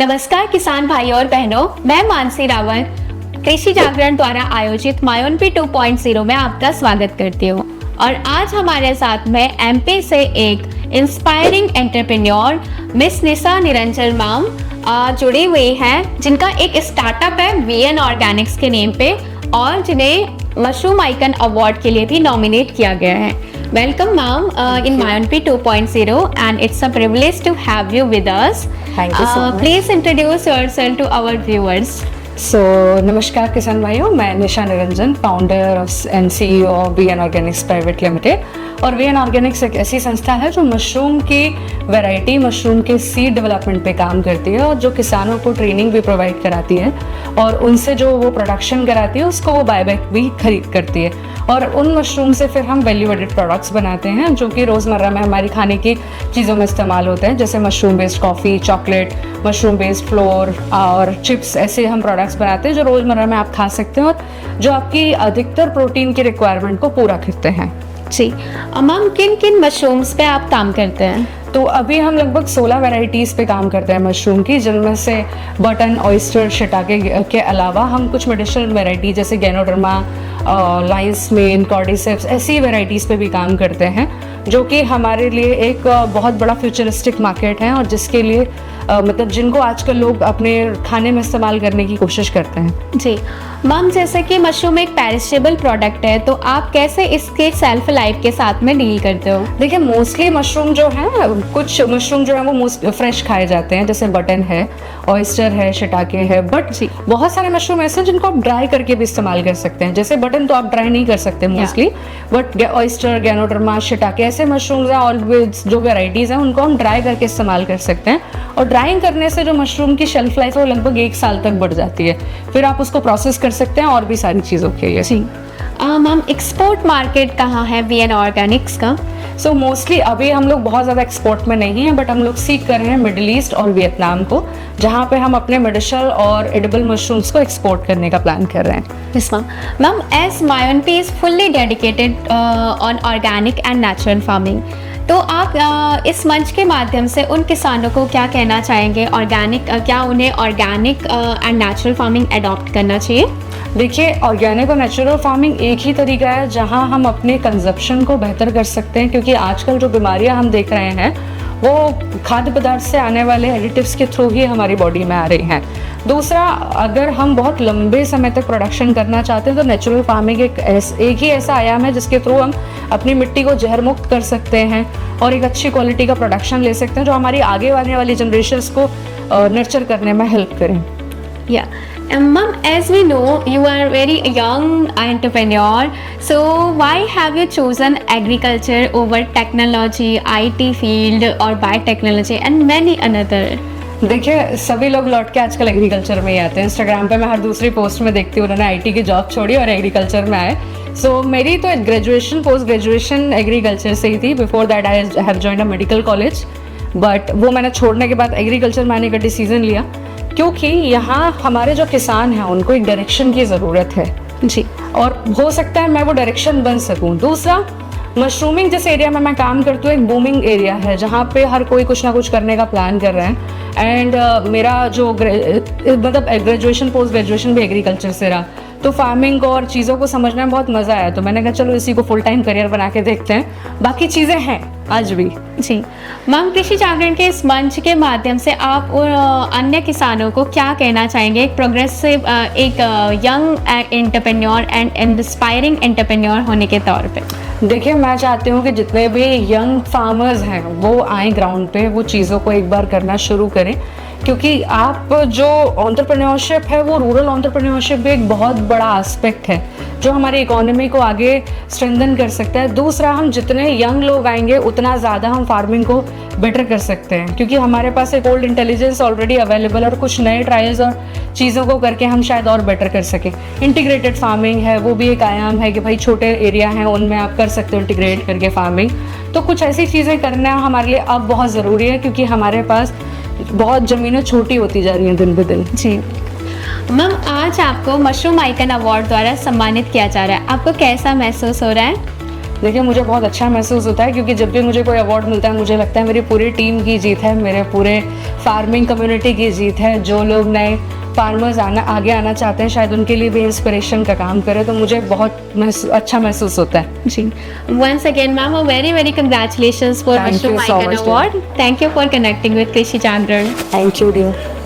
नमस्कार किसान भाइयों और बहनों, मैं मानसी रावत कृषि जागरण द्वारा आयोजित मायोनपी 2.0 में आपका स्वागत करती हूँ। और आज हमारे साथ में एमपी से एक इंस्पायरिंग एंटरप्रेन्योर मिस निशा निरंजन मैम जुड़ी हुई हैं, जिनका एक स्टार्टअप है वीएन ऑर्गेनिक्स के नेम पे और जिन्हें मशरूम आइकन अवार्ड के लिए भी नॉमिनेट किया गया है। Welcome ma'am in Mayanpi 2.0 and it's a privilege to have you with us. Thank you so much. Please introduce yourself to our viewers. So, नमस्कार किसान भाइयों, मैं Nisha Niranjan, founder and CEO of VN Organics private limited. और VN Organics एक ऐसी संस्था है जो मशरूम की वैरायटी, मशरूम के सीड डेवलपमेंट पे काम करती है और जो किसानों को ट्रेनिंग भी प्रोवाइड कराती है और उनसे जो वो प्रोडक्शन कराती है उसको वो बायबैक भी खरीद करती है। और उन मशरूम से फिर हम वैल्यू एडेड प्रोडक्ट्स बनाते हैं जो कि रोज़मर्रा में हमारी खाने की चीज़ों में इस्तेमाल होते हैं, जैसे mushroom based coffee, chocolate, mushroom based floor और चिप्स। ऐसे हम प्रोडक्ट्स बनाते हैं जो रोज़मर्रा में आप खा सकते हैं और जो आपकी अधिकतर प्रोटीन की रिक्वायरमेंट को पूरा करते हैं। जी मैम, किन किन मशरूम्स पे आप काम करते हैं? तो अभी हम लगभग 16 वैरायटीज़ पे काम करते हैं मशरूम की, जिनमें से बटन, ऑयस्टर, शिटाके के अलावा हम कुछ मेडिसिनल वैरायटी जैसे गैनोडर्मा, लाइन्स मेन, कॉर्डिसेप्स, ऐसी वैरायटीज़ पे भी काम करते हैं, जो कि हमारे लिए एक बहुत बड़ा फ्यूचरिस्टिक मार्केट है और जिसके लिए मतलब जिनको आजकल लोग अपने खाने में इस्तेमाल करने की कोशिश करते हैं। जी मैम, जैसे कि मशरूम एक पेरिशेबल प्रोडक्ट है, तो आप कैसे इसके सेल्फ लाइफ के साथ में डील करते हो? देखिए, मोस्टली मशरूम जो है, कुछ मशरूम जो है वो फ्रेश खाए जाते हैं, जैसे बटन है, ऑयस्टर है, शिटाके है, बट बहुत सारे मशरूम ऐसे हैं जिनको आप ड्राई करके भी इस्तेमाल कर सकते हैं। जैसे बटन तो आप ड्राई नहीं कर सकते mostly, but oyster, ganoderma, shiitake ऐसे मशरूम्स हैं, ऑलवेज जो वेराइटीज़ हैं उनको हम ड्राई करके इस्तेमाल कर सकते हैं। और ड्राइंग करने से जो मशरूम की शेल्फ लाइफ है वो लगभग 1 साल तक बढ़ जाती है। फिर आप उसको प्रोसेस कर सकते हैं और भी सारी चीज़ों के लिए। जी मैम, एक्सपोर्ट मार्केट कहाँ है वीएन ऑर्गेनिक्स का? सो मोस्टली अभी हम लोग बहुत ज़्यादा एक्सपोर्ट में नहीं हैं, बट हम लोग सीख कर रहे हैं मिडिल ईस्ट और वियतनाम को, जहाँ पे हम अपने मेडिसिनल और एडिबल मशरूम्स को एक्सपोर्ट करने का प्लान कर रहे हैं। Yes ma'am. मैम, एज मायोनपी is fully dedicated on organic and natural farming, तो आप इस मंच के माध्यम से उन किसानों को क्या कहना चाहेंगे? क्या उन्हें organic and natural farming adopt करना चाहिए? देखिए, ऑर्गेनिक और नेचुरल फार्मिंग एक ही तरीका है जहां हम अपने कंजप्शन को बेहतर कर सकते हैं, क्योंकि आजकल जो बीमारियां हम देख रहे हैं वो खाद्य पदार्थ से आने वाले एडिटिव्स के थ्रू ही हमारी बॉडी में आ रही हैं। दूसरा, अगर हम बहुत लंबे समय तक प्रोडक्शन करना चाहते हैं तो नेचुरल फार्मिंग एक ही ऐसा आयाम है जिसके थ्रू हम अपनी मिट्टी को जहर मुक्त कर सकते हैं और एक अच्छी क्वालिटी का प्रोडक्शन ले सकते हैं जो हमारी आगे आने वाली जनरेशन्स को नर्चर करने में हेल्प करें। Yeah. Ma'am, as we know, you are a very young entrepreneur. So why have you chosen agriculture over technology, IT field or biotechnology and many another? देखिए, सभी लोग लौट के आजकल एग्रीकल्चर में ही आते हैं। इंस्टाग्राम पे मैं हर दूसरी पोस्ट में देखती हूँ उन्होंने आईटी की जॉब छोड़ी और एग्रीकल्चर में आए। सो मेरी तो ग्रेजुएशन, पोस्ट ग्रेजुएशन एग्रीकल्चर से ही थी। Before that I have joined a medical college, but वो मैंने छोड़ने के बाद एग्रीकल्चर में आने का डिसीजन लिया, क्योंकि यहाँ हमारे जो किसान हैं उनको एक डायरेक्शन की ज़रूरत है। जी, और हो सकता है मैं वो डायरेक्शन बन सकूँ। दूसरा, मशरूमिंग जिस एरिया में मैं काम करती हूँ एक बूमिंग एरिया है जहाँ पे हर कोई कुछ ना कुछ करने का प्लान कर रहे हैं। एंड मेरा जो मतलब ग्रेजुएशन, पोस्ट ग्रेजुएशन भी एग्रीकल्चर से रहा, तो फार्मिंग और चीज़ों को समझने में बहुत मज़ा आया, तो मैंने कहा चलो इसी को फुल टाइम करियर बना के देखते हैं। बाकी चीज़ें हैं आज भी। जी मैम, कृषि जागरण के इस मंच के माध्यम से आप अन्य किसानों को क्या कहना चाहेंगे, एक प्रोग्रेसिव, एक young entrepreneur and inspiring entrepreneur होने के तौर पे? देखिए, मैं चाहती हूँ कि जितने भी यंग फार्मर्स हैं वो आए ग्राउंड पे, वो चीज़ों को एक बार करना शुरू करें, क्योंकि आप जो एंटरप्रेन्योरशिप है वो रूरल एंटरप्रेन्योरशिप भी एक बहुत बड़ा एस्पेक्ट है जो हमारी इकोनॉमी को आगे स्ट्रेंथन कर सकता है। दूसरा, हम जितने यंग लोग आएंगे उतना ज़्यादा हम फार्मिंग को बेटर कर सकते हैं, क्योंकि हमारे पास एक ओल्ड इंटेलिजेंस ऑलरेडी अवेलेबल और कुछ नए ट्रायल्स और चीज़ों को करके हम शायद और बेटर कर सकें। इंटीग्रेटेड फार्मिंग है, वो भी एक आयाम है कि भाई छोटे एरिया हैं उनमें आप कर सकते हो इंटीग्रेट करके फार्मिंग। तो कुछ ऐसी चीज़ें करना हमारे लिए अब बहुत ज़रूरी है, क्योंकि हमारे पास बहुत ज़मीनें छोटी होती जा रही हैं दिन ब दिन। जी मैम, आज आपको मशरूम आइकन अवार्ड द्वारा सम्मानित किया जा रहा है, आपको कैसा महसूस हो रहा है? देखिए मुझे बहुत अच्छा महसूस होता है, क्योंकि जब भी मुझे कोई अवार्ड मिलता है मुझे लगता है मेरी पूरी टीम की जीत है, मेरे पूरे फार्मिंग कम्युनिटी की जीत है। जो लोग नए फार्मर्स आगे आना चाहते हैं शायद उनके लिए भी इंस्पिरेशन का काम करे, तो मुझे बहुत अच्छा महसूस होता है। जी, once again ma'am a very congratulations for Thank Ashram you so Icon much, dear. Award. Thank you for connecting with Krishi Jagran. Thank you dear.